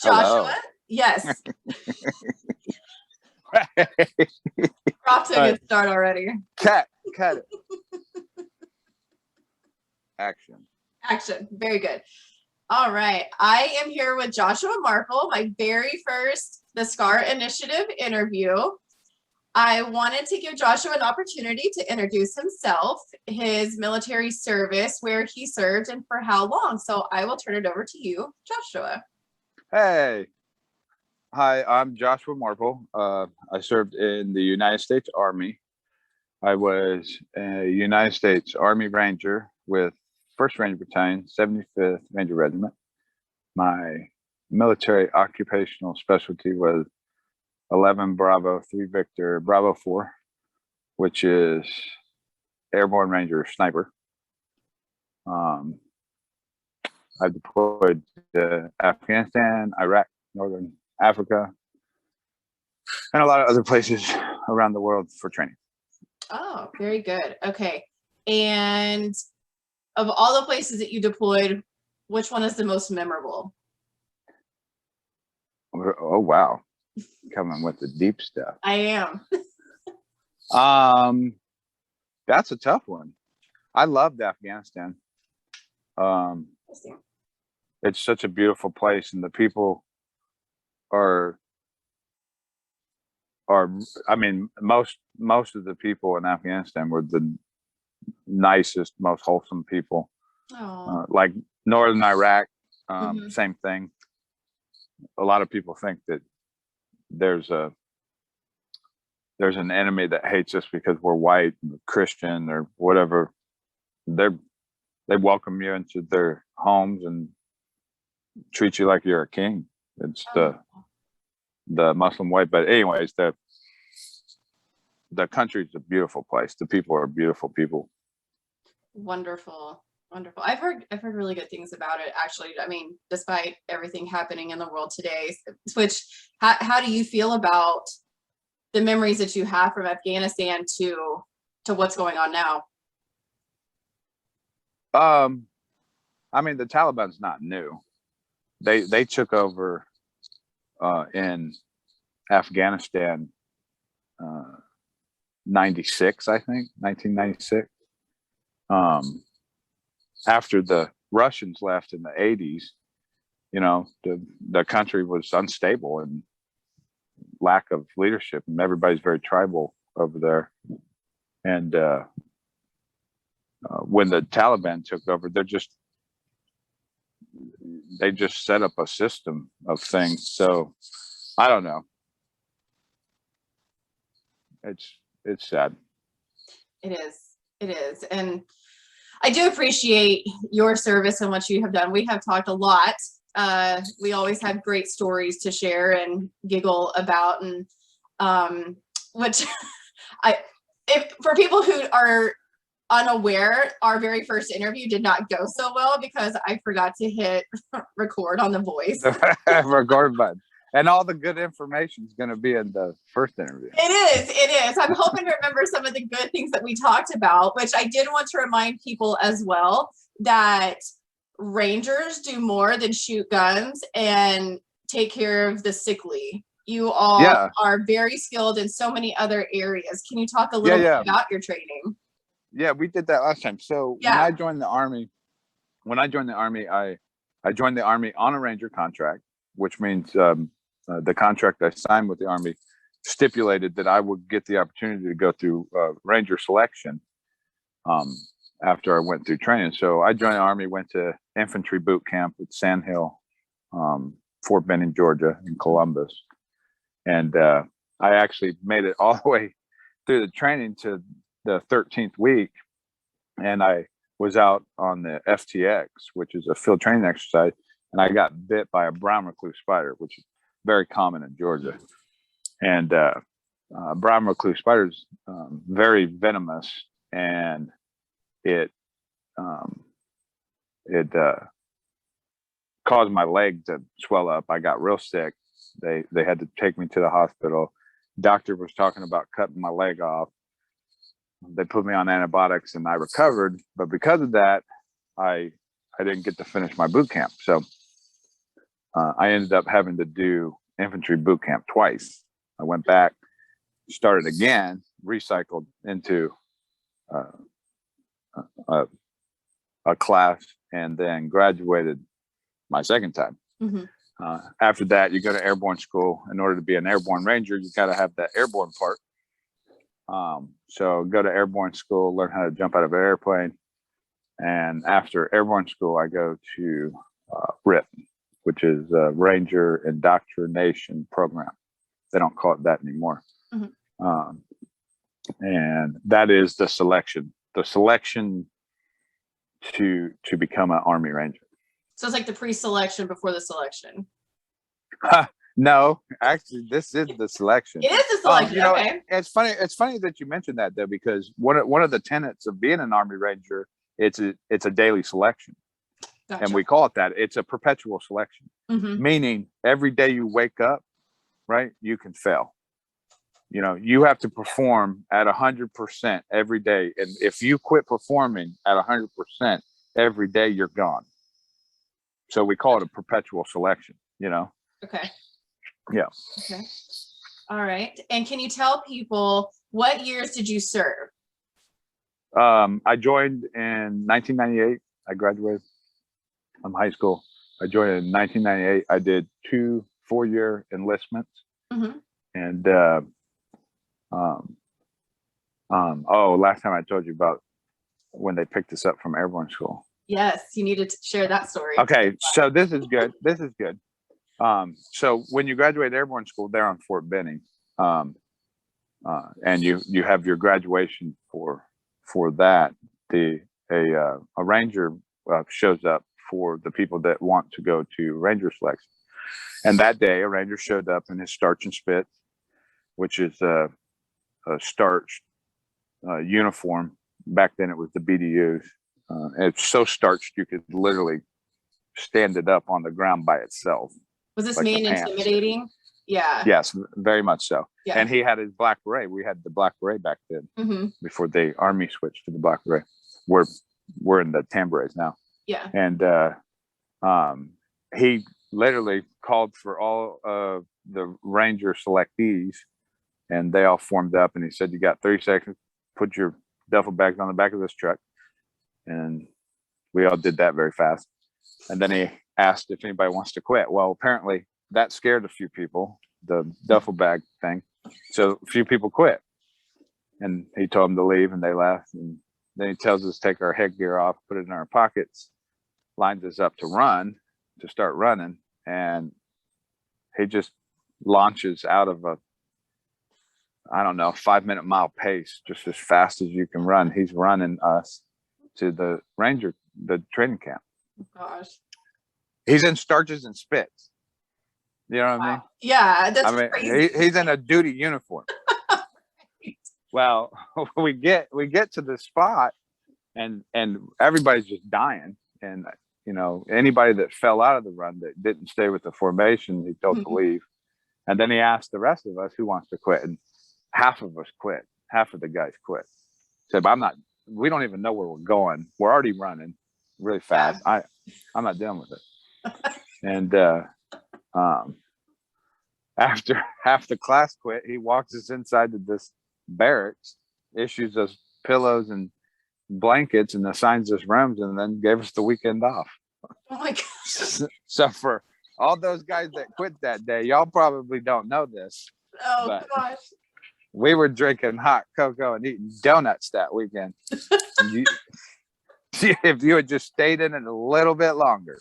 Joshua, Hello. yes. We're off to a good start already. Cut it. Action. Very good. All right. I am here with Joshua Markle, my very first The SCAR Initiative interview. I wanted to give Joshua an opportunity to introduce himself, his military service, where he served, and for how long. So I will turn it over to you, Joshua. Hey. Hi, I'm Joshua Markle. I served in the United States Army. I was a United States Army Ranger with 1st Ranger Battalion, 75th Ranger Regiment. My military occupational specialty was 11 Bravo 3 Victor Bravo 4, which is Airborne Ranger Sniper. I deployed to Afghanistan, Iraq, Northern Africa, and a lot of other places around the world for training. Oh, very good. Okay. And of all the places that you deployed, which one is the most memorable? Oh, wow. Coming with the deep stuff. I am. That's a tough one. I loved Afghanistan. It's such a beautiful place, and the people are I mean, most of the people in Afghanistan were the nicest, most wholesome people. Like Northern Iraq, same thing. A lot of people think that there's an enemy that hates us because we're white, Christian, or whatever. They welcome you into their homes and treat you like you're a king. It's the Muslim way. But anyways, the country's a beautiful place. The people are beautiful people. Wonderful. I've heard really good things about it, actually. I mean, despite everything happening in the world today, which how do you feel about the memories that you have from Afghanistan to what's going on now? I mean, the Taliban's not new. They took over in Afghanistan 96, I think, 1996. After the Russians left in the 80s, you know, the country was unstable and lack of leadership, and everybody's very tribal over there. And when the Taliban took over, they just set up a system of things. So I don't know. It's sad. It is. And I do appreciate your service and what you have done. We have talked a lot. We always have great stories to share and giggle about. And which for people who are unaware, our very first interview did not go so well because I forgot to hit record on the voice. Record button. And all the good information is going to be in the first interview. It is. I'm hoping to remember some of the good things that we talked about, which I did want to remind people as well that Rangers do more than shoot guns and take care of the sickly. You all are very skilled in so many other areas. Can you talk a little bit about your training? Yeah, we did that last time. So when I joined the Army, I joined the Army on a Ranger contract, which means the contract I signed with the Army stipulated that I would get the opportunity to go through Ranger Selection after I went through training. So I joined the Army, went to infantry boot camp at Sand Hill, Fort Benning, Georgia, in Columbus. And I actually made it all the way through the training to the 13th week. And I was out on the FTX, which is a field training exercise. And I got bit by a brown recluse spider, which is very common in Georgia. And brown recluse spiders very venomous, and it caused my leg to swell up. I got real sick. They had to take me to the hospital. Doctor was talking about cutting my leg off. They put me on antibiotics and I recovered, but because of that, I didn't get to finish my boot camp. So I ended up having to do infantry boot camp twice. I went back, started again, recycled into a class, and then graduated my second time. Mm-hmm. After that, you go to airborne school. In order to be an airborne ranger, you got to have that airborne part. So go to airborne school, learn how to jump out of an airplane. And after airborne school, I go to RIP, which is a Ranger Indoctrination Program. They don't call it that anymore. Mm-hmm. And that is the selection to become an Army Ranger. So it's like the pre-selection before the selection. No, actually, this is the selection. It is the selection. You know, okay. It's funny that you mentioned that, though, because one of the tenets of being an Army Ranger, it's a daily selection. Gotcha. And we call it that. It's a perpetual selection, Mm-hmm. meaning every day you wake up, right, you can fail. You know, you have to perform at 100% every day. And if you quit performing at 100% every day, you're gone. So we call it a perpetual selection, you know? Okay. Yeah. Okay. All right. And can you tell people what years did you serve? I joined in 1998. I graduated from high school. I joined in 1998. I did 2 4-year enlistments. Mm-hmm. And last time I told you about when they picked us up from airborne school. Yes, you needed to share that story. Okay, so this is good. This is good. So when you graduate airborne school, they're on Fort Benning, and you have your graduation for that. A ranger shows up for the people that want to go to ranger selection, and that day a ranger showed up in his starch and spit, which is a starched uniform. Back then it was the BDUs. It's so starched you could literally stand it up on the ground by itself. Was this like man intimidating? Yeah. Yes, very much so. Yeah. And he had his black beret. We had the black beret back then, Mm-hmm. before the Army switched to the black beret. We're in the tan berets now. Yeah. And he literally called for all of the ranger selectees, and they all formed up, and he said, "You got 30 seconds, put your duffel bags on the back of this truck." And we all did that very fast. And then he asked if anybody wants to quit. Well, apparently that scared a few people, the duffel bag thing. So a few people quit. And he told them to leave, and they left. And then he tells us to take our headgear off, put it in our pockets, lines us up to start running. And he just launches out of a 5-minute mile pace, just as fast as you can run. He's running us to the training camp. Oh, gosh. He's in starches and spits. You know what I mean? Yeah, that's crazy. He's in a duty uniform. Well, we get to the spot, and everybody's just dying. And you know, anybody that fell out of the run that didn't stay with the formation, he told to leave. And then he asked the rest of us who wants to quit, and half of us quit. Half of the guys quit. Said, "But we don't even know where we're going. We're already running really fast. Yeah. I'm not dealing with it." And after half the class quit, he walks us inside to this barracks, issues us pillows and blankets, and assigns us rooms, and then gave us the weekend off. Oh my gosh. So for all those guys that quit that day, y'all probably don't know this. Oh gosh. We were drinking hot cocoa and eating donuts that weekend. If you had just stayed in it a little bit longer.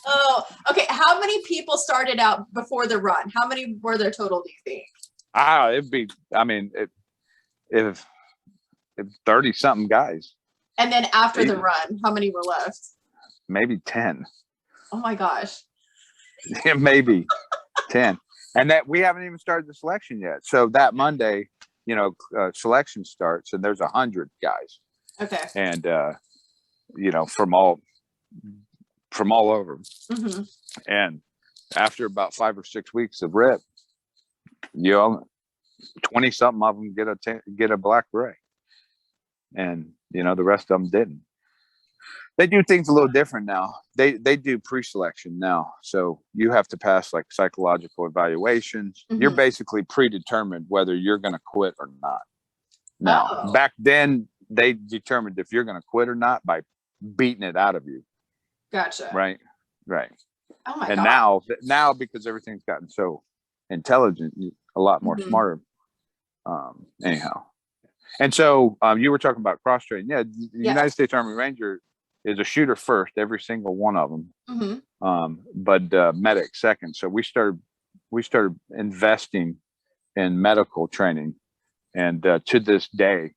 Oh, okay. How many people started out before the run? How many were there total, do you think? If 30 something guys. And then after the run, how many were left? Maybe 10. Oh my gosh. Maybe 10. And that we haven't even started the selection yet. So that Monday, selection starts, and there's 100 guys. Okay. And from all over. Mm-hmm. And after about 5 or 6 weeks of RIP, 20 something of them get a black beret, and the rest of them didn't. They do things a little different now. They do pre-selection now. So you have to pass like psychological evaluations. You're basically predetermined whether you're going to quit or not. Now, back then they determined if you're going to quit or not by beating it out of you. Gotcha. Right. Right. Oh my and God. now because everything's gotten so intelligent, a lot more smarter. Anyhow. And so you were talking about cross training. Yeah, the United States Army Ranger is a shooter first, every single one of them. But medic second. So we started investing in medical training, and to this day,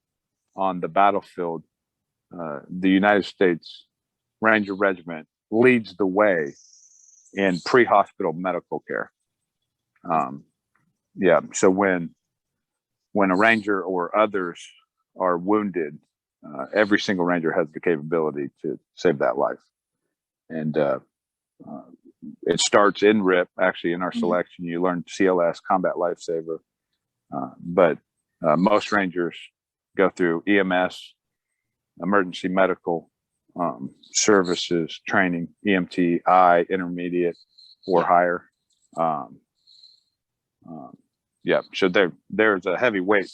on the battlefield, the United States Ranger Regiment leads the way in pre-hospital medical care. So when a ranger or others are wounded, every single ranger has the capability to save that life. And it starts in RIP, actually in our selection. You learn CLS, Combat Lifesaver. But most rangers go through EMS, emergency medical services training, EMT, intermediate or higher. So there's a heavy weight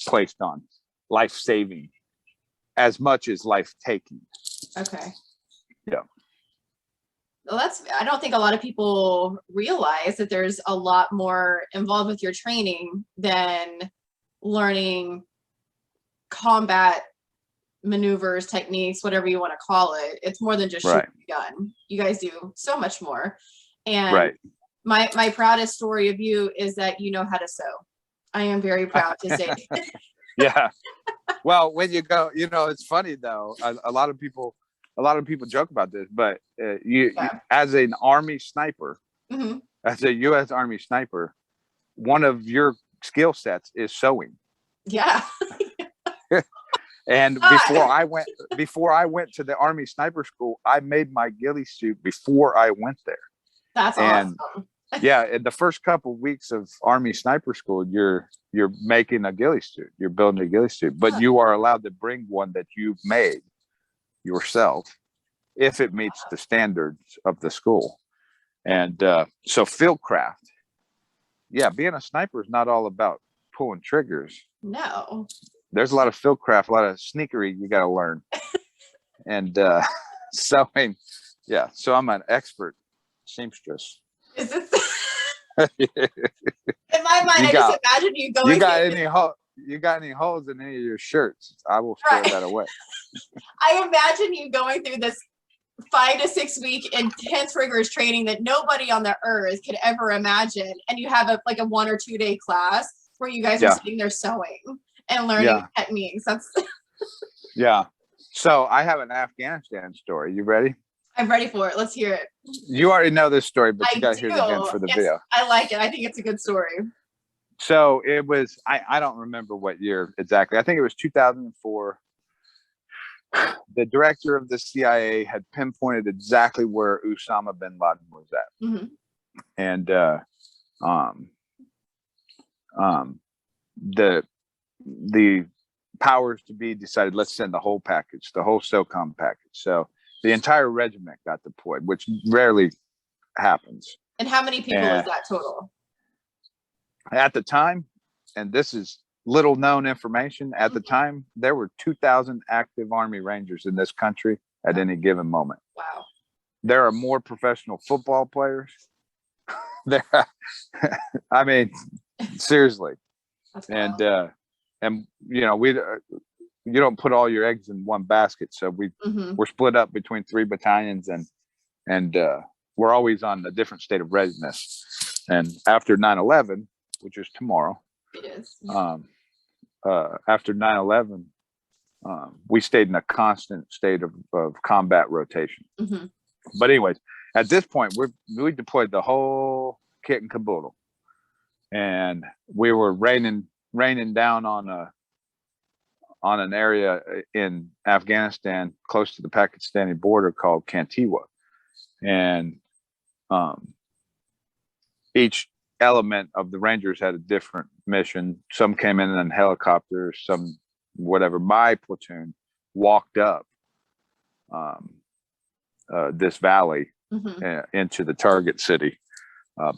placed on life saving as much as life taking. Okay. Yeah. Well, I don't think a lot of people realize that there's a lot more involved with your training than learning combat maneuvers, techniques, whatever you want to call it. It's more than just shooting a gun. You guys do so much more. And my proudest story of you is that you know how to sew. I am very proud to say. Yeah. Well, when you go, it's funny though. A lot of people joke about this, but you as an Army sniper, as a U.S. Army sniper, one of your skill sets is sewing. Yeah. And before I went to the Army sniper school, I made my ghillie suit before I went there. That's awesome. Yeah, in the first couple of weeks of Army sniper school, you're making a ghillie suit. You're building a ghillie suit, but you are allowed to bring one that you've made yourself if it meets the standards of the school. And so fieldcraft, being a sniper is not all about pulling triggers. No. There's a lot of fieldcraft, a lot of sneakery you got to learn. And sewing, so I'm an expert seamstress. Is this in my mind? I just imagine you going. You got any holes in any of your shirts? I will store that away. I imagine you going through this 5 to 6 week intense rigorous training that nobody on the earth could ever imagine, and you have a 1 or 2 day class where you guys are sitting there sewing and learning techniques. That's So I have an Afghanistan story. You ready? I'm ready for it. Let's hear it. You already know this story, but you got to hear it again for the video. I like it. I think it's a good story. So it was, I don't remember what year exactly. I think it was 2004. The director of the CIA had pinpointed exactly where Osama bin Laden was at. And the powers to be decided, let's send the whole package, the whole SOCOM package. So the entire regiment got deployed, which rarely happens. And how many people is that total? At the time, and this is little known information, at the time, there were 2,000 active Army Rangers in this country at any given moment. Wow. There are more professional football players. I mean, seriously. And you don't put all your eggs in one basket. So we're split up between 3 battalions, and we're always on a different state of readiness. And after 9/11, which is tomorrow, it is. After 9/11, we stayed in a constant state of combat rotation. But anyways, at this point, we deployed the whole kit and caboodle, and we were raining down on an area in Afghanistan close to the Pakistani border called Kantiwa. And each element of the Rangers had a different mission. Some came in helicopters, some whatever. My platoon walked up this valley Mhm. into the target city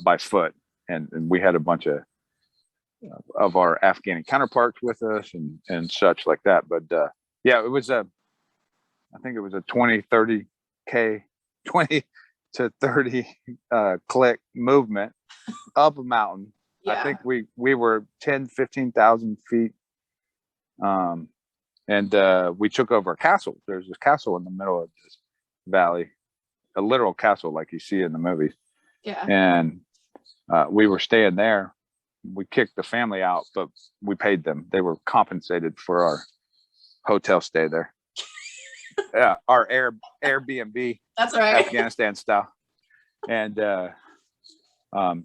by foot, and we had a bunch of our Afghani counterparts with us and such like that. But yeah, it was I think it was a 20 to 30 click movement up a mountain. I Yeah. think we were 15,000 feet. And we took over a castle. There's this castle in the middle of this valley, a literal castle like you see in the movies. Yeah. And we were staying there. We kicked the family out, but we paid them. They were compensated for our hotel stay there. Yeah, our Airbnb, That's right. Afghanistan style, and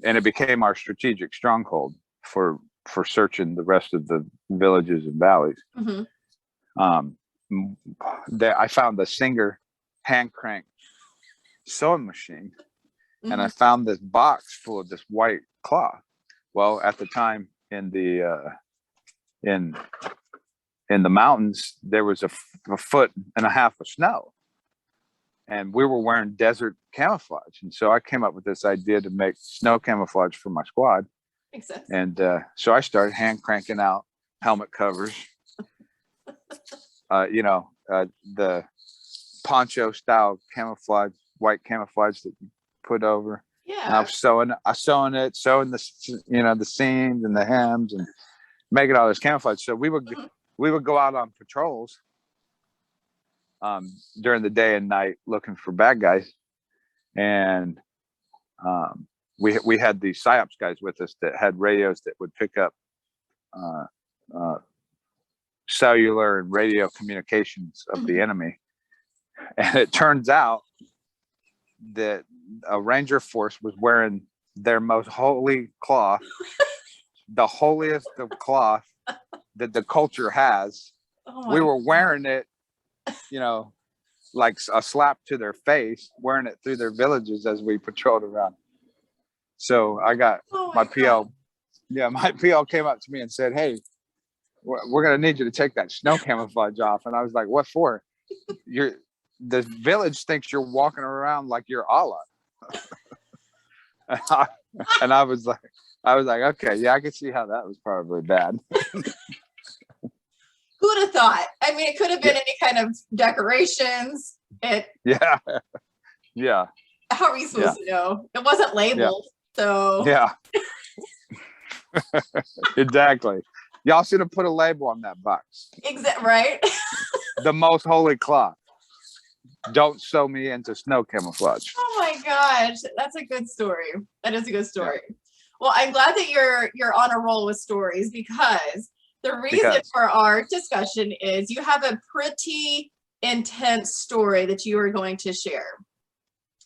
it became our strategic stronghold for searching the rest of the villages and valleys. Mhm. I found the Singer hand crank sewing machine, and I Mhm. found this box full of this white cloth. Well, at the time in the mountains, there was a foot and a half of snow, and we were wearing desert camouflage. And so I came up with this idea to make snow camouflage for my squad. Makes sense. And so I started hand cranking out helmet covers, the poncho style camouflage, white camouflage that you put over. And Yeah. sewing the the seams and the hems and making all this camouflage. So we would go out on patrols during the day and night looking for bad guys, and we had these psyops guys with us that had radios that would pick up cellular and radio communications of the enemy. And it turns out that a ranger force was wearing their most holy cloth, the holiest of cloth that the culture has. Oh We my were wearing it, like a slap to their face, wearing it through their villages as we patrolled around. So I got Oh my my God. PL. Yeah, my PL came up to me and said, "Hey, we're gonna need you to take that snow camouflage off." And I was like, "What for?" The village thinks you're walking around like you're Allah. And I was like, okay, yeah, I can see how that was probably bad. Who'd have thought? I mean, it could have been any kind of decorations. Yeah. Yeah. How are we supposed to know? It wasn't labeled. So Yeah. Exactly. Y'all should have put a label on that box. Right? The most holy cloth. Don't sew me into snow camouflage. Oh my gosh, that's a good story. That is a good story. Yeah. Well, I'm glad that you're on a roll with stories, because the reason for our discussion is you have a pretty intense story that you are going to share.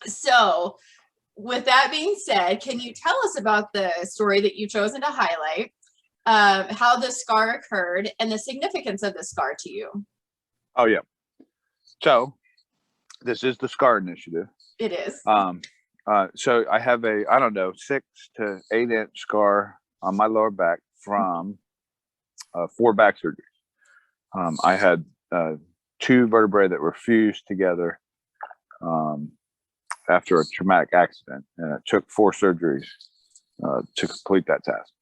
So with that being said, can you tell us about the story that you've chosen to highlight, how the scar occurred, and the significance of the scar to you? Oh, yeah. So this is the SCAR initiative. It is. So I have 6 to 8 inch scar on my lower back from 4 back surgeries. I had 2 vertebrae that were fused together after a traumatic accident, and it took 4 surgeries to complete that task.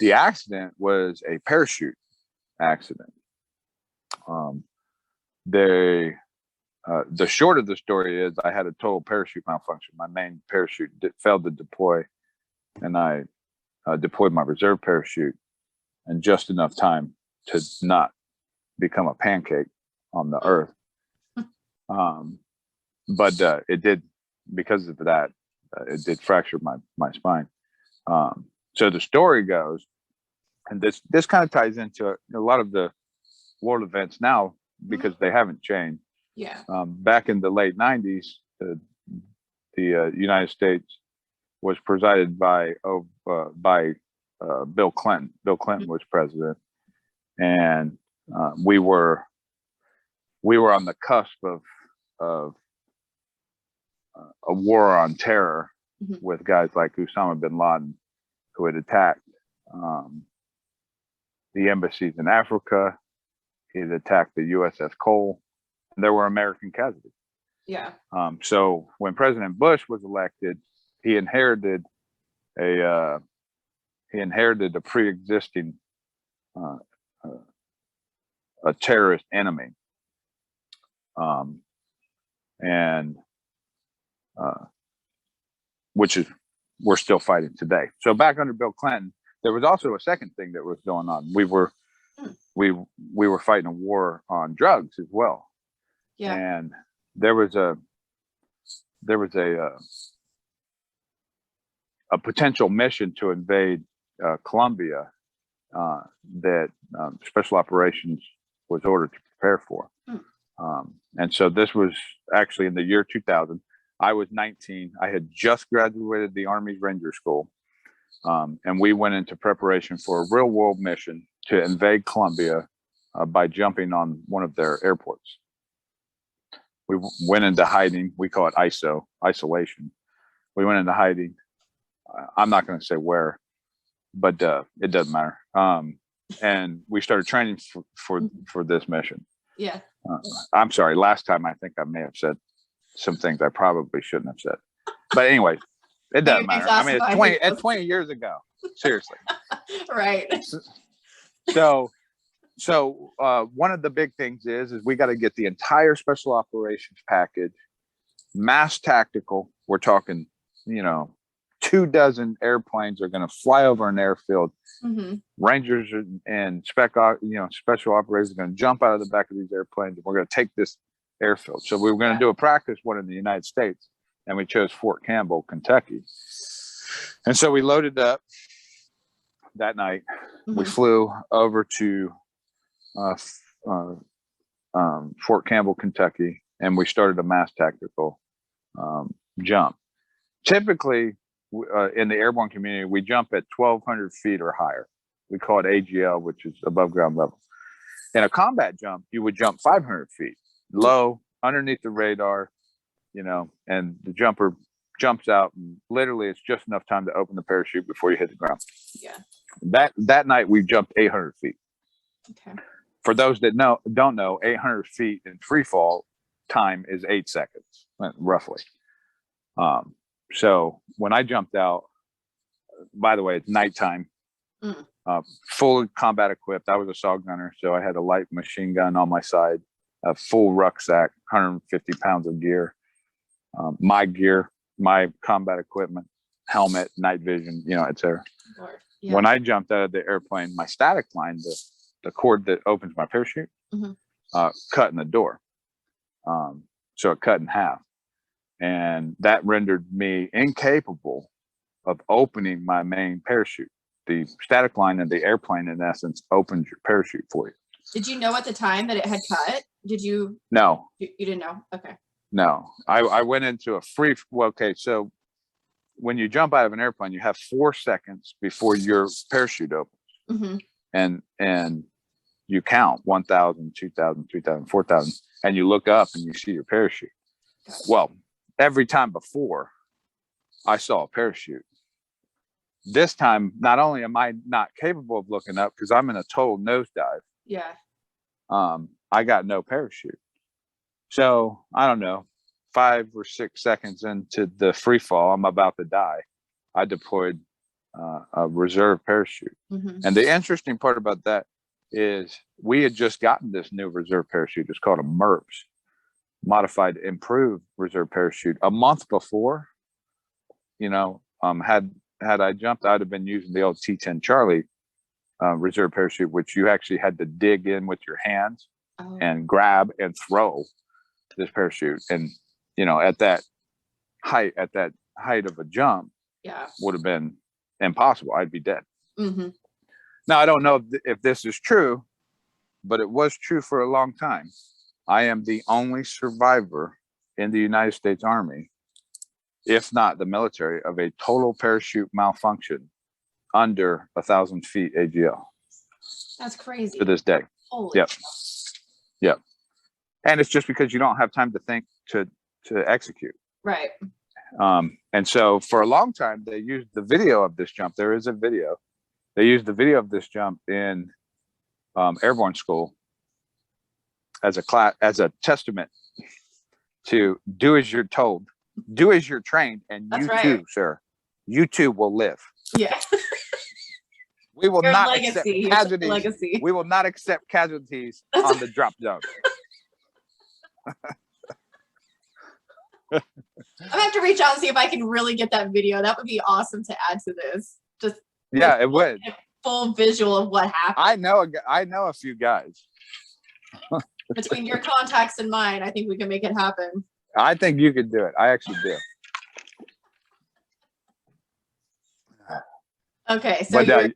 The accident was a parachute accident. The short of the story is I had a total parachute malfunction. My main parachute failed to deploy, and I deployed my reserve parachute in just enough time to not become a pancake on the earth. But it did, because of that, it did fracture my spine. So the story goes, and this kind of ties into a lot of the world events now, because they haven't changed. Yeah. Back in the late 90s, the United States was presided by Bill Clinton. Bill Clinton was president, and we were on the cusp of a war on terror with guys like Osama bin Laden, who had attacked the embassies in Africa. He had attacked the USS Cole. There were American casualties. Yeah. So when President Bush was elected, he inherited a pre-existing uh, a terrorist enemy, and which is we're still fighting today. So back under Bill Clinton, there was also a second thing that was going on. We were fighting a war on drugs as well. Yeah. And there was a potential mission to invade Colombia that special operations was ordered to prepare for. And so this was actually in the year 2000. I was 19. I had just graduated the Army's Ranger School. And we went into preparation for a real world mission to invade Colombia by jumping on one of their airports. We went into hiding. We call it isolation. We went into hiding. I'm not going to say where, but it doesn't matter. And we started training for this mission. Yeah. I'm sorry. Last time I think I may have said some things I probably shouldn't have said. But anyway, it doesn't matter. I mean, it's 20 years ago. Seriously. Right. So one of the big things is we got to get the entire special operations package, mass tactical. We're talking, 24 airplanes are going to fly over an airfield. Rangers and special operators are going to jump out of the back of these airplanes, and we're going to take this airfield. So we were going to do a practice one in the United States, and we chose Fort Campbell, Kentucky. And so we loaded up that night. We flew over to Fort Campbell, Kentucky, and we started a mass tactical jump. Typically, in the airborne community, we jump at 1,200 feet or higher. We call it AGL, which is above ground level. In a combat jump, you would jump 500 feet, low, underneath the radar, and the jumper jumps out, and literally it's just enough time to open the parachute before you hit the ground. Yeah. That night we jumped 800 feet. Okay. For those that don't know, 800 feet in free fall time is 8 seconds, roughly. So when I jumped out, by the way, it's nighttime, full combat equipped. I was a assault gunner, so I had a light machine gun on my side, a full rucksack, 150 pounds of gear, my gear, my combat equipment, helmet, night vision, etc. Yeah. When I jumped out of the airplane, my static line, the cord that opens my parachute, cut in the door. So it cut in half. And that rendered me incapable of opening my main parachute. The static line in the airplane, in essence, opens your parachute for you. Did you know at the time that it had cut? Did you? No. You didn't know? Okay. No. I went into a so when you jump out of an airplane, you have 4 seconds before your parachute opens. And you count 1,000, 2,000, 3,000, 4,000, and you look up and you see your parachute. Well, every time before, I saw a parachute. This time, not only am I not capable of looking up because I'm in a total nosedive. Yeah. I got no parachute. So I don't know, 5 or 6 seconds into the free fall, I'm about to die. I deployed a reserve parachute. And the interesting part about that is we had just gotten this new reserve parachute. It's called a MERPS, modified improved reserve parachute. A month before, had I jumped, I'd have been using the old T-10 Charlie reserve parachute, which you actually had to dig in with your hands and grab and throw this parachute. And at that height of a jump, would have been impossible. I'd be dead. Now I don't know if this is true, but it was true for a long time. I am the only survivor in the United States Army, if not the military, of a total parachute malfunction under 1,000 feet AGL. That's crazy. To this day. Holy. Yep. And it's just because you don't have time to think to execute. Right. And so for a long time, they used the video of this jump. There is a video. They used the video of this jump in airborne school as a testament to do as you're told, do as you're trained, and That's you right. too, sir, you too will live. Yeah. We will Your not legacy, accept your casualties. legacy. We will not accept casualties on the drop zone. I'm gonna have to reach out and see if I can really get that video. That would be awesome to add to this. Just Yeah, it would. Full visual of what happened. I know a few guys. Between your contacts and mine, I think we can make it happen. I think you could do it. I actually do. Okay, so But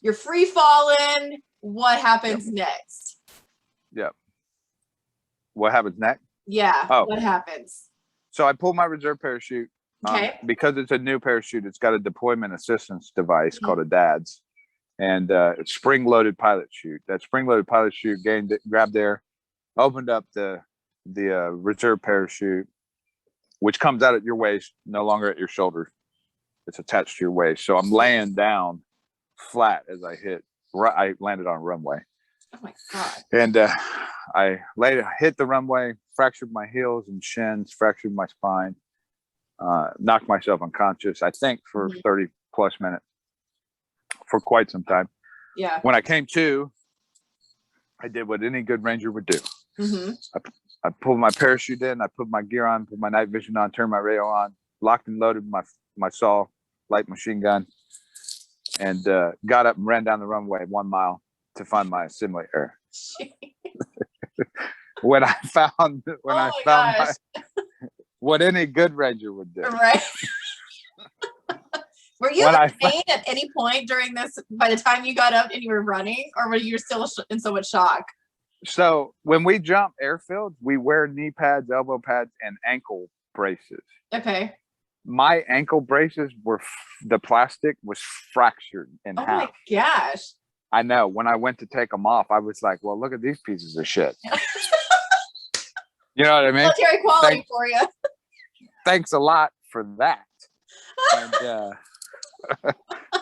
you're free falling. What happens next? Yep. What happens next? Yeah. Oh. What happens? So I pull my reserve parachute. Okay. Because it's a new parachute, it's got a deployment assistance device called a DADS, and it's spring-loaded pilot chute. That spring-loaded pilot chute grabbed air, opened up the reserve parachute, which comes out at your waist, no longer at your shoulders. It's attached to your waist. So I'm laying down flat as I hit. I landed on a runway. Oh my God. And I hit the runway, fractured my heels and shins, fractured my spine, knocked myself unconscious, I think for 30 plus minutes, for quite some time. Yeah. When I came to, I did what any good ranger would do. I pulled my parachute in, I put my gear on, put my night vision on, turned my radio on, locked and loaded my SAW light machine gun, and got up and ran down the runway 1 mile to find my assembly area. when I found what any good ranger would do. Right. Were you in pain at any point during this, by the time you got up and you were running, or were you still in so much shock? So when we jump airfields, we wear knee pads, elbow pads, and ankle braces. Okay. My ankle braces the plastic was fractured in half. Oh my gosh. I know. When I went to take them off, I was like, well, look at these pieces of shit. You know what I mean? Military quality for you. Thanks a lot for that. And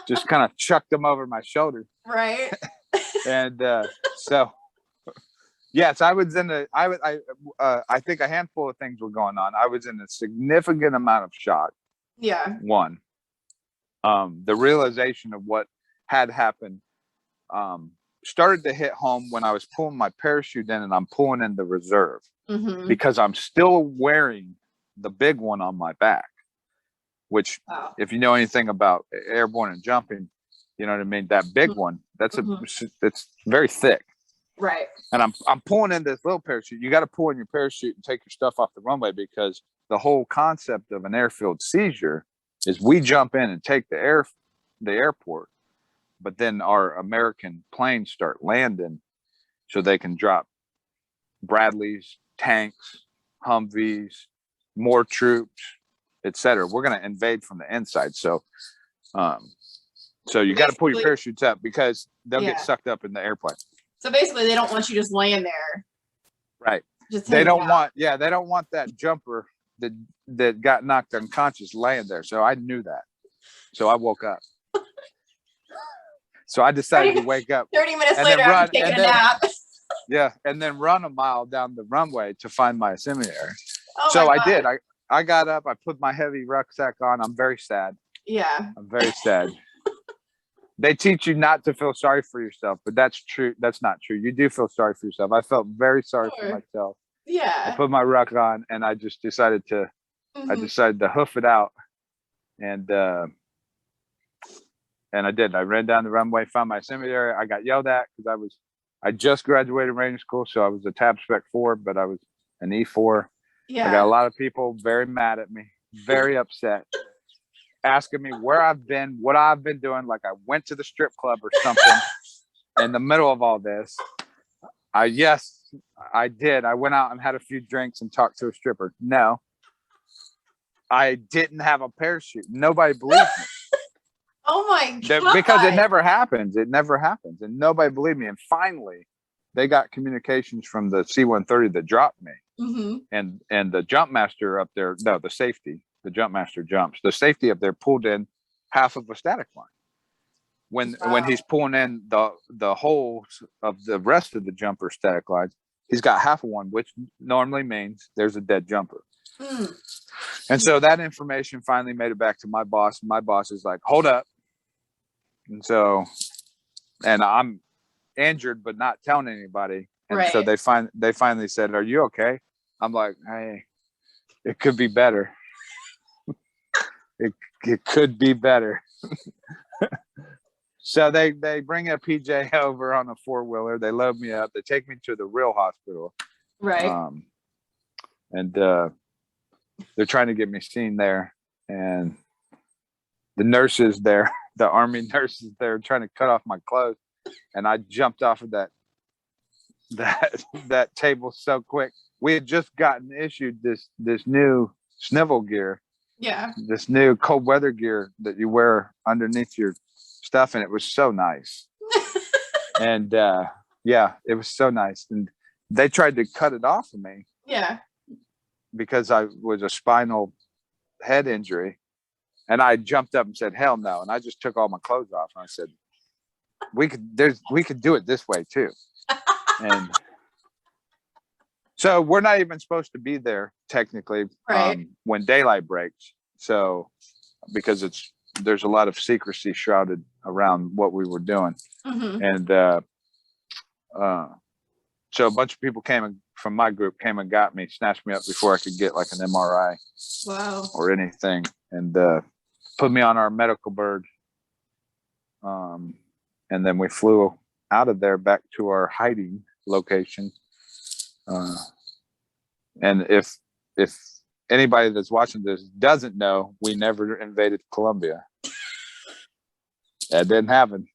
just kind of chucked them over my shoulder. Right. And so, yes, I was in I think a handful of things were going on. I was in a significant amount of shock. Yeah. One, the realization of what had happened started to hit home when I was pulling my parachute in, and I'm pulling in the reserve because I'm still wearing the big one on my back, which if you know anything about airborne and jumping, you know what I mean? That big one, it's very thick. Right. And I'm pulling in this little parachute. You got to pull in your parachute and take your stuff off the runway, because the whole concept of an airfield seizure is we jump in and take the airport, but then our American planes start landing so they can drop Bradleys, tanks, Humvees, more troops, etc. We're going to invade from the inside. So you got to pull your parachutes up because they'll get sucked up in the airplane. So basically they don't want you just laying there. Right. They don't want that jumper that got knocked unconscious laying there. So I knew that. So I woke up. So I decided to wake up 30 minutes later after taking a nap. Yeah, and then run a mile down the runway to find my assembly area. Oh so I did. I got up, I put my heavy rucksack on. I'm very sad. Yeah. I'm very sad. They teach you not to feel sorry for yourself, but that's true. That's not true. You do feel sorry for yourself. I felt very sorry for myself. Yeah. I put my ruck on, and I just decided to hoof it out. And I did. I ran down the runway, found my assembly area. I got yelled at because I just graduated Ranger School, so I was a Tab Spec 4, but I was an E4. Yeah. I got a lot of people very mad at me, very upset, asking me where I've been, what I've been doing, like I went to the strip club or something in the middle of all this. Yes, I did. I went out and had a few drinks and talked to a stripper. No, I didn't have a parachute. Nobody believed me. Oh my God. Because it never happens. It never happens. And nobody believed me. And finally, they got communications from the C-130 that dropped me. And the jump master up there, the safety, the jump master jumps. The safety up there pulled in half of a static line. When he's pulling in the holes of the rest of the jumper static lines, He's got half of one, which normally means there's a dead jumper. Mm. And so that information finally made it back to my boss. My boss is like, hold up. And so, and I'm injured, but not telling anybody. And so they finally said, are you okay? I'm like, hey, it could be better. It could be better. So they bring a PJ over on a 4-wheeler. They load me up. They take me to the real hospital. Right. And they're trying to get me seen there. And the nurses there, the Army nurses there, trying to cut off my clothes. And I jumped off of that table so quick. We had just gotten issued this new snivel gear. Yeah. This new cold weather gear that you wear underneath your stuff, and it was so nice. And yeah, it was so nice. And they tried to cut it off of me. Yeah. Because I was a spinal head injury. And I jumped up and said, hell no. And I just took all my clothes off. And I said, we could do it this way too. And so we're not even supposed to be there technically, right. When daylight breaks. So because there's a lot of secrecy shrouded around what we were doing. Mm-hmm. And so a bunch of people from my group came and got me, snatched me up before I could get like an MRI. Wow. Or anything, and put me on our medical bird. And then we flew out of there back to our hiding location. And if anybody that's watching this doesn't know, we never invaded Colombia. That didn't happen,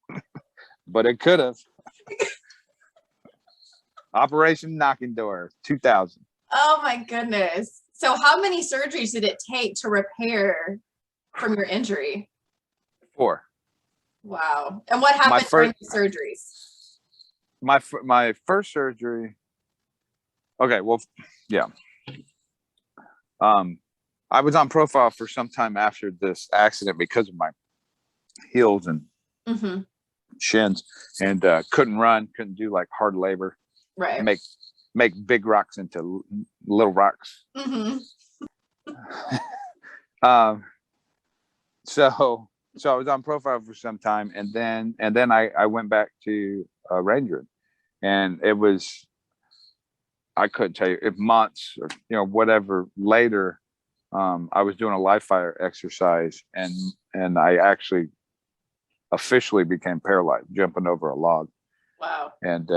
but it could have. Operation Knocking Door, 2000. Oh my goodness. So how many surgeries did it take to repair from your injury? 4. Wow. And what happened during the surgeries? My first surgery. Okay, well, yeah. I was on profile for some time after this accident because of my heels and mm-hmm. shins, and couldn't run, couldn't do like hard labor. Right. Make big rocks into little rocks. Mm-hmm. So I was on profile for some time, and then I went back to Ranger, and it was, I couldn't tell you if months or whatever later, I was doing a live fire exercise, and I actually officially became paralyzed jumping over a log. Wow. And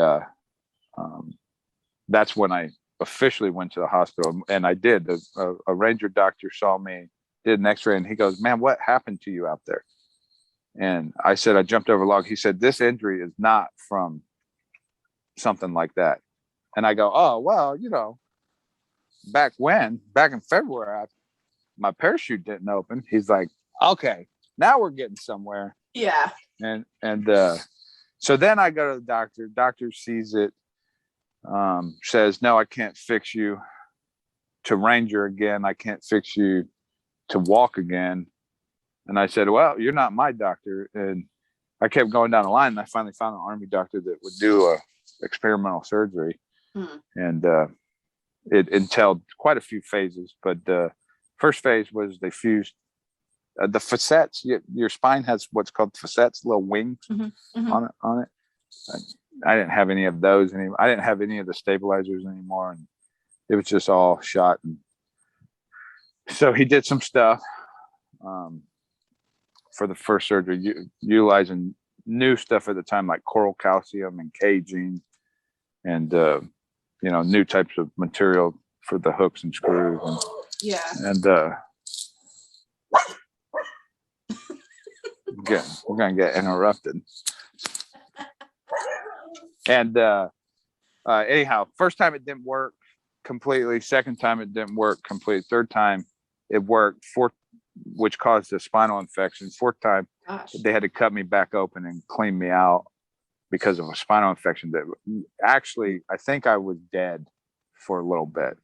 that's when I officially went to the hospital, and I did. A Ranger doctor saw me, did an x-ray, and he goes, man, what happened to you out there? And I said, I jumped over a log. He said, this injury is not from something like that. And I go, oh, well, back in February, my parachute didn't open. He's like, okay, now we're getting somewhere. Yeah. And so then I go to the doctor. Doctor sees it, says, no, I can't fix you to Ranger again. I can't fix you to walk again. And I said, well, you're not my doctor. And I kept going down the line, and I finally found an Army doctor that would do a experimental surgery. And it entailed quite a few phases, but the first phase was they fused the facets. Your spine has what's called facets, little wings on it. I didn't have any of those anymore. I didn't have any of the stabilizers anymore, and it was just all shot. And so he did some stuff for the first surgery, utilizing new stuff at the time, like coral calcium and caging, and new types of material for the hooks and screws. And, yeah. And we're gonna get interrupted. And anyhow, first time it didn't work completely. Second time it didn't work completely. Third time it worked. Fourth, which caused a spinal infection. Fourth time, they had to cut me back open and clean me out because of a spinal infection that actually, I think I was dead for a little bit.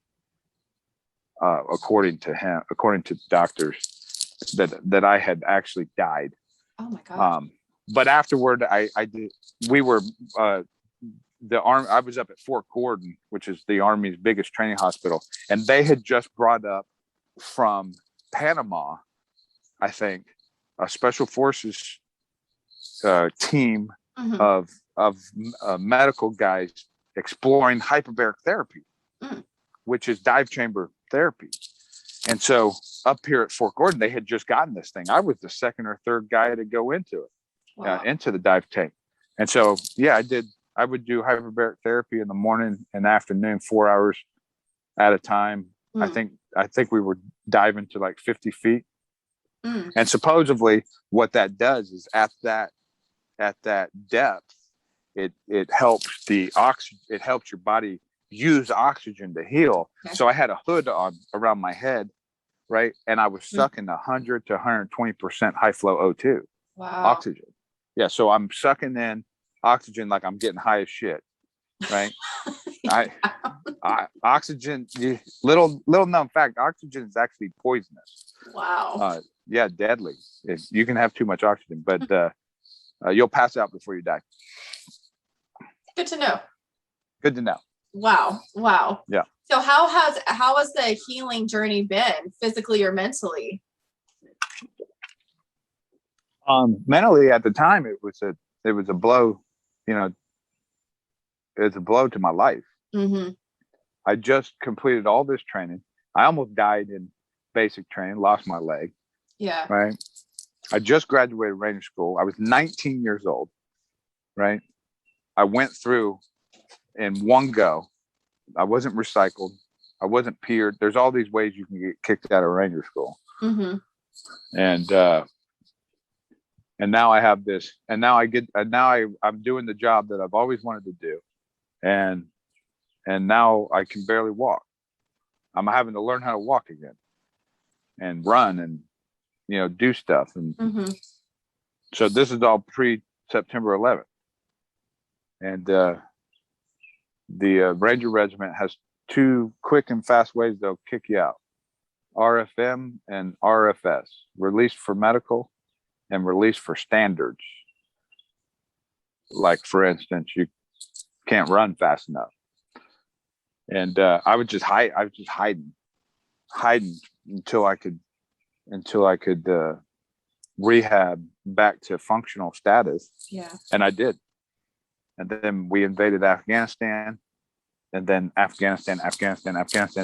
According to doctors, that I had actually died. Oh my God. But afterward, we were I was up at Fort Gordon, which is the Army's biggest training hospital, and they had just brought up from Panama, I think, a special forces team Mhm. of medical guys exploring hyperbaric therapy, which is dive chamber therapy. And so up here at Fort Gordon, they had just gotten this thing. I was the second or third guy to go into it, Wow. into the dive tank. And so, yeah, I would do hyperbaric therapy in the morning and afternoon, 4 hours at a time. I think we were diving to like 50 feet. And supposedly what that does is at that depth, it helps it helps your body use oxygen to heal. Okay. So I had a hood on around my head, right? And I was sucking 100 to 120% high flow O2 oxygen. Yeah. So I'm sucking in oxygen like I'm getting high as shit, right? Oxygen, little known fact, oxygen is actually poisonous. Wow. Yeah, deadly. You can have too much oxygen, but you'll pass out before you die. Good to know. Good to know. Wow. Yeah. So how has the healing journey been, physically or mentally? Mentally at the time, it was a blow, it's a blow to my life. I just completed all this training. I almost died in basic training, lost my leg. Yeah. Right. I just graduated Ranger School. I was 19 years old. Right. I went through in one go. I wasn't recycled. I wasn't peered. There's all these ways you can get kicked out of Ranger School. And now I have this, and now I'm doing the job that I've always wanted to do. And now I can barely walk. I'm having to learn how to walk again and run and, do stuff. And so this is all pre-September 11th. And the Ranger Regiment has two quick and fast ways they'll kick you out. RFM and RFS, released for medical and released for standards. Like, for instance, you can't run fast enough. And I was just hiding until I could rehab back to functional status. Yeah. And I did. And then we invaded Afghanistan, and then Afghanistan.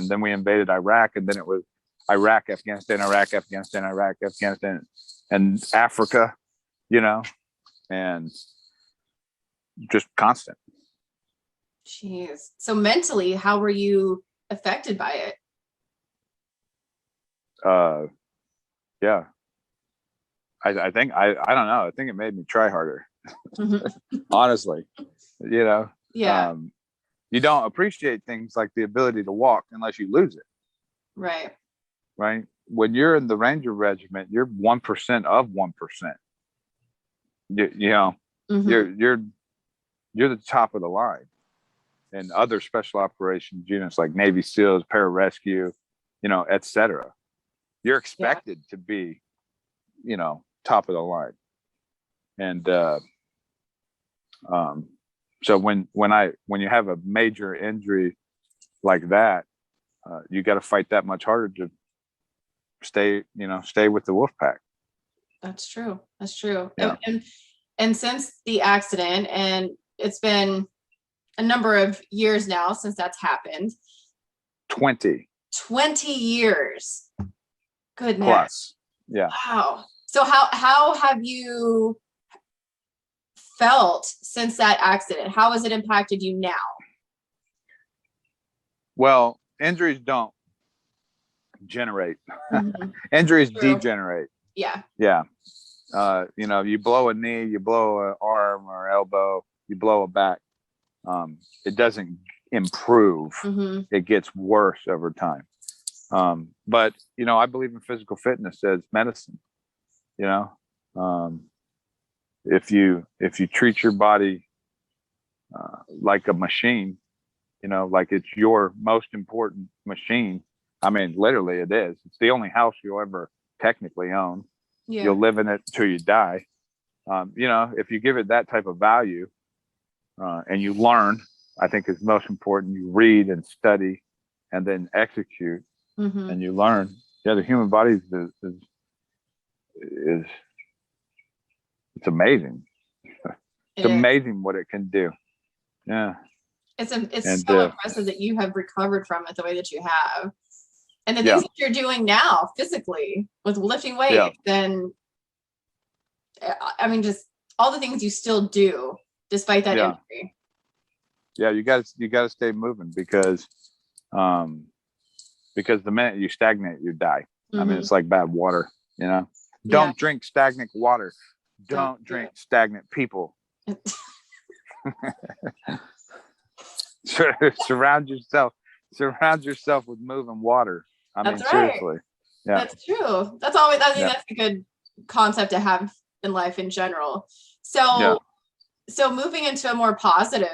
Then we invaded Iraq, and then it was Iraq, Afghanistan, and Africa, and just constant. Jeez. So mentally, how were you affected by it? Yeah. I think I don't know. I think it made me try harder. Honestly, Yeah. You don't appreciate things like the ability to walk unless you lose it. Right. Right. When you're in the Ranger Regiment, you're 1% of 1%. You're the top of the line. And other special operations units like Navy SEALs, pararescue, etc. You're expected to be, top of the line. And so when you have a major injury like that, you got to fight that much harder to stay with the wolf pack. That's true. Yeah. And since the accident, and it's been a number of years now since that's happened. 20 years. Goodness. Plus. Yeah. Wow. So how have you felt since that accident? How has it impacted you now? Well, injuries don't generate. Injuries degenerate. Yeah. Yeah. You blow a knee, you blow an arm or elbow, you blow a back. It doesn't improve. It gets worse over time. But I believe in physical fitness as medicine. If you treat your body like a machine, like it's your most important machine. I mean, literally it is. It's the only house you'll ever technically own. Yeah. You'll live in it till you die. If you give it that type of value, and you learn. I think is most important. You read and study, and then execute, and you learn. Yeah, the human body is it's amazing. It's amazing what it can do. Yeah. It's so impressive that you have recovered from it the way that you have. And the things that you're doing now physically with lifting weights and I mean, just all the things you still do despite that injury. Yeah, you got to stay moving because the minute you stagnate, you die. I mean, it's like bad water, you know. Don't drink stagnant water. Don't drink stagnant people. Surround yourself with moving water. I mean, seriously. Yeah. That's true. That's always, I think that's a good concept to have in life in general. So moving into a more positive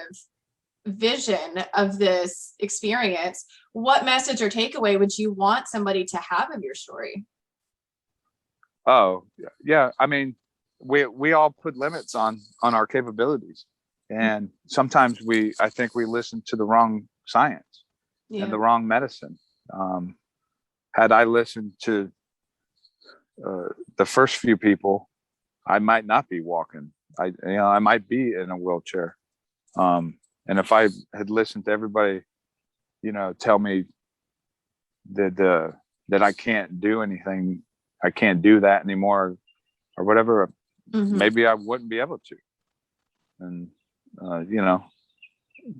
vision of this experience, what message or takeaway would you want somebody to have of your story? Oh, yeah. I mean, we all put limits on our capabilities. And sometimes I think we listen to the wrong science and the wrong medicine. Had I listened to the first few people, I might not be walking. I might be in a wheelchair. And if I had listened to everybody, tell me that I can't do anything, I can't do that anymore, or whatever, maybe I wouldn't be able to. And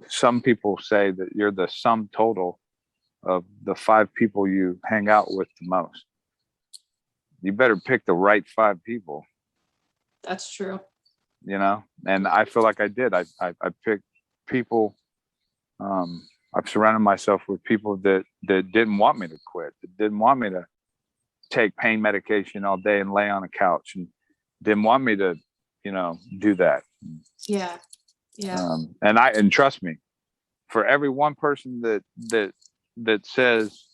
some people say that you're the sum total of the 5 people you hang out with the most. You better pick the right 5 people. That's true. And I feel like I did. I picked people. I've surrounded myself with people that didn't want me to quit, that didn't want me to take pain medication all day and lay on a couch, and didn't want me to, do that. Yeah. And trust me, for every one person that says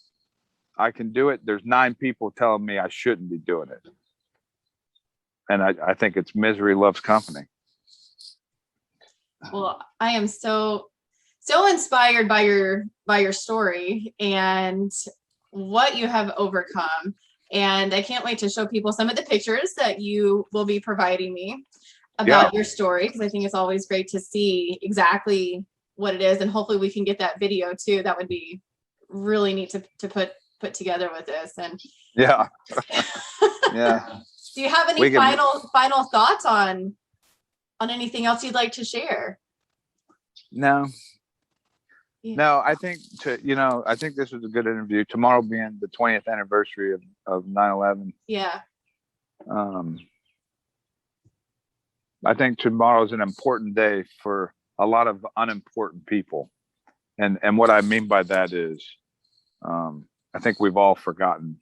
I can do it, there's 9 people telling me I shouldn't be doing it. And I think it's misery loves company. Well, I am so inspired by your story and what you have overcome. And I can't wait to show people some of the pictures that you will be providing me about your story, because I think it's always great to see exactly what it is. And hopefully we can get that video too. That would be really neat to put together with this. And yeah. Do you have any final thoughts on anything else you'd like to share? No. No, I think I think this was a good interview. Tomorrow being the 20th anniversary of 9/11. Yeah. I think tomorrow is an important day for a lot of unimportant people. And what I mean by that is, I think we've all forgotten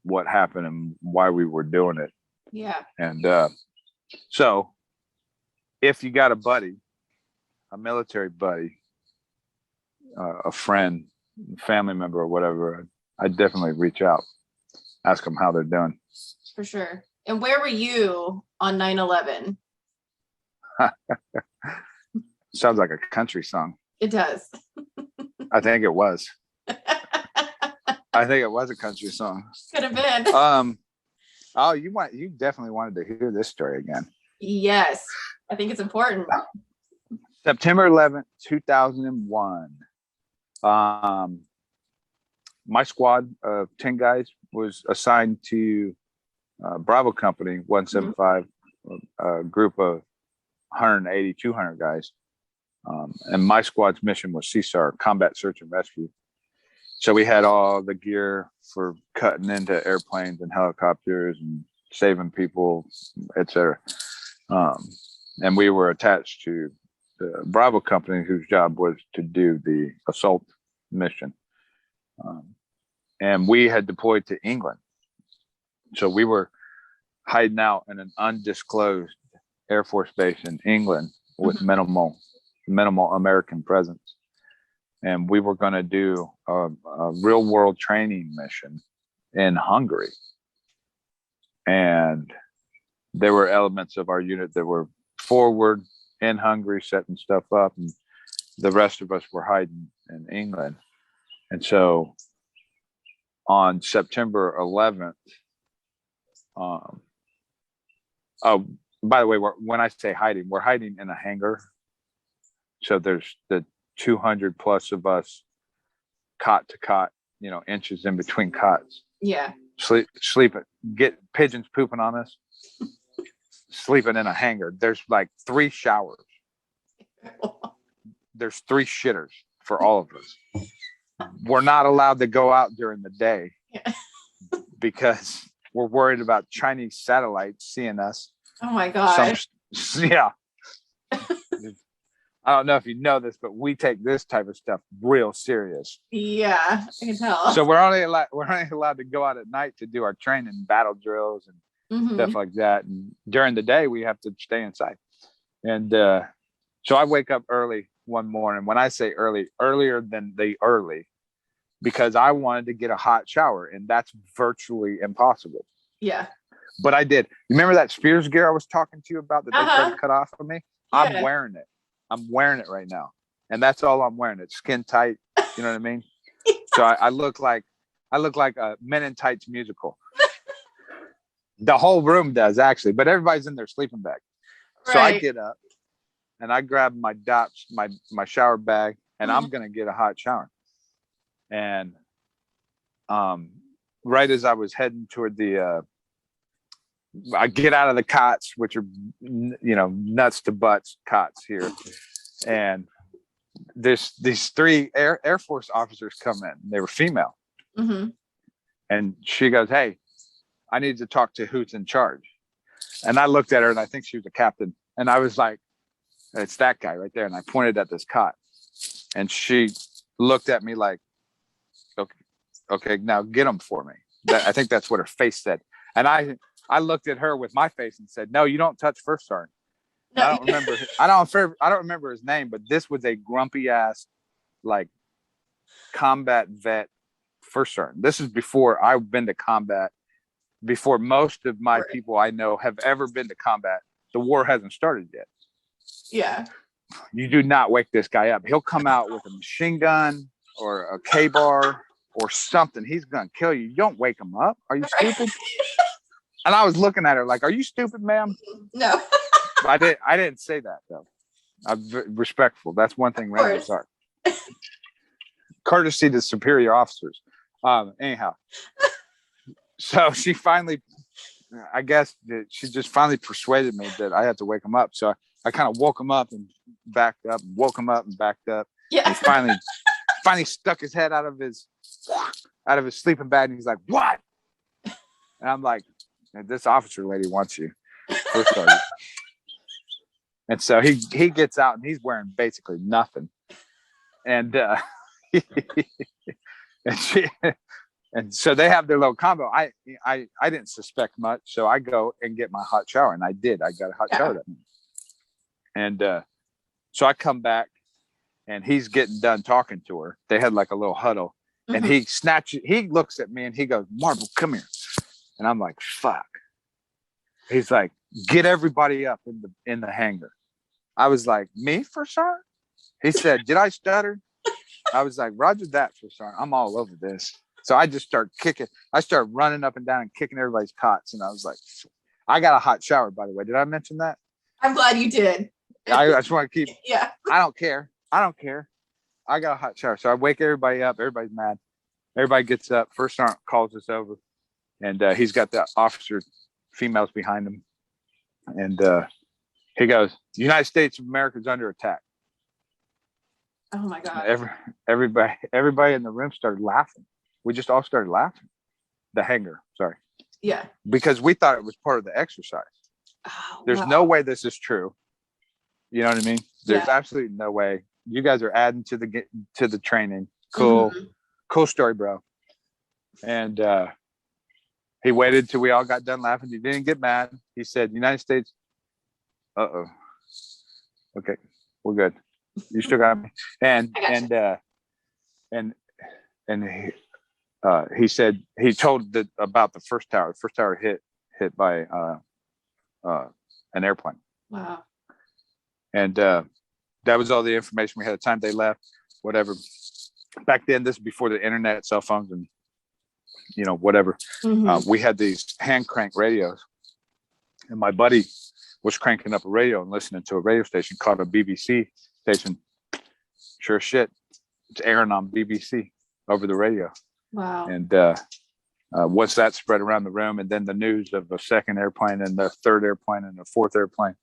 what happened and why we were doing it. Yeah. And so if you got a buddy, a military buddy, a friend, family member, or whatever, I'd definitely reach out, ask them how they're doing. For sure. And where were you on 9/11? Sounds like a country song. It does. I think it was. I think it was a country song. Could have been. Oh, you definitely wanted to hear this story again. Yes, I think it's important. September 11th, 2001. My squad of 10 guys was assigned to Bravo Company 175, a group of 180, 200 guys. And my squad's mission was CSAR, Combat Search and Rescue. So we had all the gear for cutting into airplanes and helicopters and saving people, etc. And we were attached to the Bravo Company, whose job was to do the assault mission. And we had deployed to England. So we were hiding out in an undisclosed Air Force base in England with minimal American presence. And we were going to do a real world training mission in Hungary. And there were elements of our unit that were forward in Hungary setting stuff up, and the rest of us were hiding in England. And so on September 11th, oh, by the way, when I say hiding, we're hiding in a hangar. So there's the 200 plus of us, cot to cot, inches in between cots. Yeah. Sleeping, get pigeons pooping on us, sleeping in a hangar. There's like 3 showers. There's 3 shitters for all of us. We're not allowed to go out during the day because we're worried about Chinese satellites seeing us. Oh my gosh. Yeah. I don't know if you know this, but we take this type of stuff real serious. Yeah, I can tell. So we're only allowed to go out at night to do our training, battle drills, and stuff like that. And during the day, we have to stay inside. And so I wake up early one morning. When I say early, earlier than the early, because I wanted to get a hot shower, and that's virtually impossible. Yeah. But I did. You remember that Spears gear I was talking to you about that they tried to cut off of me? Yeah. I'm wearing it. I'm wearing it right now. And that's all I'm wearing. It's skin tight. You know what I mean? Yeah. So I look like a Men in Tights musical. The whole room does, actually, but everybody's in their sleeping bag. Right. So I get up and I grab my dots, my shower bag, and I'm gonna get a hot shower. And right as I was heading toward I get out of the cots, which are, nuts to butts cots here. And these 3 Air Force officers come in. They were female. And she goes, "Hey, I need to talk to who's in charge." And I looked at her, and I think she was a captain. And I was like, "It's that guy right there." And I pointed at this cot. And she looked at me like, okay, now get him for me. I think that's what her face said. And I looked at her with my face and said, "No, you don't touch First Sergeant." No. I don't remember his name, but this was a grumpy ass, like, combat vet First Sergeant. This is before I've been to combat, before most of my people I know have ever been to combat. The war hasn't started yet. Yeah. You do not wake this guy up. He'll come out with a machine gun or a K-bar or something. He's gonna kill you. You don't wake him up. Are you stupid? And I was looking at her like, "Are you stupid, ma'am?" No. I didn't say that, though. I'm respectful. That's one thing Rangers are. Courtesy to superior officers. Anyhow. So she finally, I guess she just finally persuaded me that I had to wake him up. So I kind of woke him up and backed up, woke him up and backed up. Yeah. And he finally stuck his head out of his sleeping bag, and he's like, "What?" And I'm like, "This officer lady wants you, First Sergeant." And so he gets out, and he's wearing basically nothing. And and so they have their little combo. I didn't suspect much, so I go and get my hot shower, and I did. I got a hot shower that night. And so I come back, and he's getting done talking to her. They had like a little huddle, and he looks at me, and he goes, "Marble, come here." And I'm like, "Fuck." He's like, "Get everybody up in the hangar." I was like, "Me, First Sergeant?" He said, "Did I stutter?" I was like, "Roger that, First Sergeant. I'm all over this." So I just start kicking. I start running up and down and kicking everybody's cots. And I was like, I got a hot shower, by the way. Did I mention that? I'm glad you did. I just want to keep. Yeah. I don't care. I got a hot shower. So I wake everybody up. Everybody's mad. Everybody gets up. First Sergeant calls us over. And he's got the officer females behind him. And he goes, "The United States of America is under attack." Oh my God. Everybody in the room started laughing. We just all started laughing. The hangar, sorry. Yeah. Because we thought it was part of the exercise. Oh, there's no way this is true. You know what I mean? There's absolutely no way. You guys are adding to the training. Cool. Cool story, bro. And he waited till we all got done laughing. He didn't get mad. He said, "United States." Uh-oh. Okay, we're good. You still got me. And he said, he told about the first tower. The first tower hit by an airplane. Wow. And that was all the information we had. The time they left, whatever. Back then, this is before the internet, cell phones, and whatever. We had these hand crank radios, and my buddy was cranking up a radio and listening to a radio station called a BBC station. Sure shit, it's airing on BBC over the radio. Wow. And once that spread around the room, and then the news of a second airplane and the third airplane and the fourth airplane,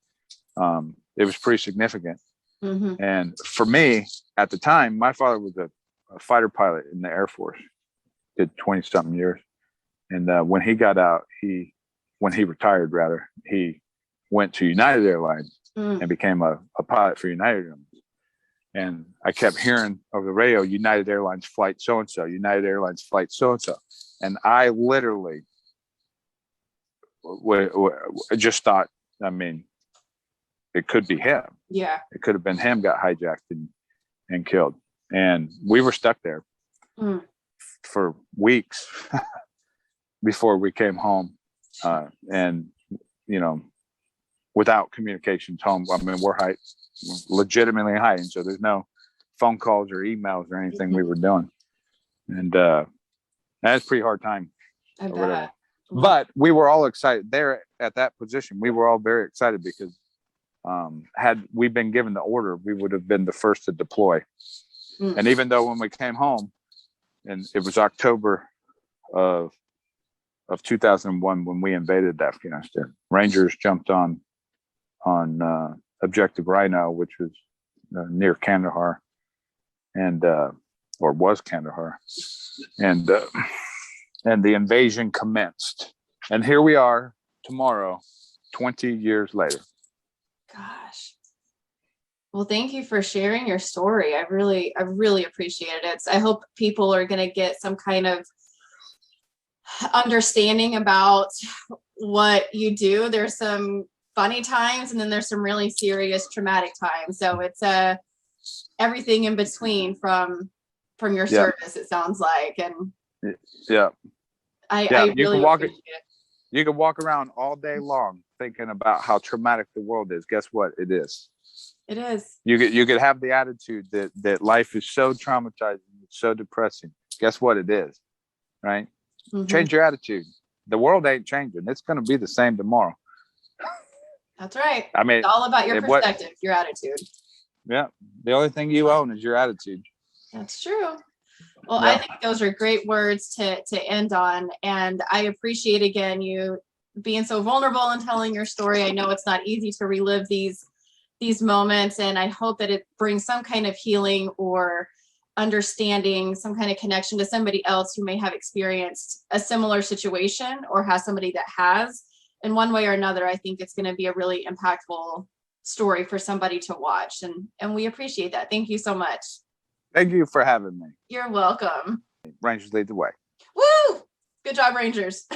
it was pretty significant. And for me at the time, my father was a fighter pilot in the Air Force, did 20-something years. And when he got out, when he retired, rather, he went to United Airlines and became a pilot for United Airlines. And I kept hearing over the radio, United Airlines flight so-and-so, United Airlines flight so-and-so. And I literally just thought, I mean, it could be him. Yeah. It could have been him got hijacked and killed. And we were stuck there for weeks before we came home. And, without communications home. I mean, we're legitimately hiding. So there's no phone calls or emails or anything we were doing. And that's a pretty hard time. I bet. But we were all excited there at that position. We were all very excited because had we been given the order, we would have been the first to deploy. And even though when we came home, and it was October of 2001 when we invaded Afghanistan, Rangers jumped on Objective Rhino, which was near Kandahar, and or was Kandahar, and the invasion commenced. And here we are tomorrow, 20 years later. Gosh. Well, thank you for sharing your story. I really appreciated it. I hope people are going to get some kind of understanding about what you do. There's some funny times, and then there's some really serious traumatic times. So it's everything in between from your service, it sounds like. And I really appreciate it. You can walk around all day long thinking about how traumatic the world is. Guess what? It is. It is. You could have the attitude that life is so traumatizing, it's so depressing. Guess what it is, right? Change your attitude. The world ain't changing. It's going to be the same tomorrow. That's right. I mean, it's all about your perspective, your attitude. Yeah. The only thing you own is your attitude. That's true. Well, I think those are great words to end on. And I appreciate, again, you being so vulnerable and telling your story. I know it's not easy to relive these moments, and I hope that it brings some kind of healing or understanding, some kind of connection to somebody else who may have experienced a similar situation or has somebody that has. In one way or another, I think it's going to be a really impactful story for somebody to watch. And we appreciate that. Thank you so much. Thank you for having me. You're welcome. Rangers lead the way. Woo! Good job, Rangers.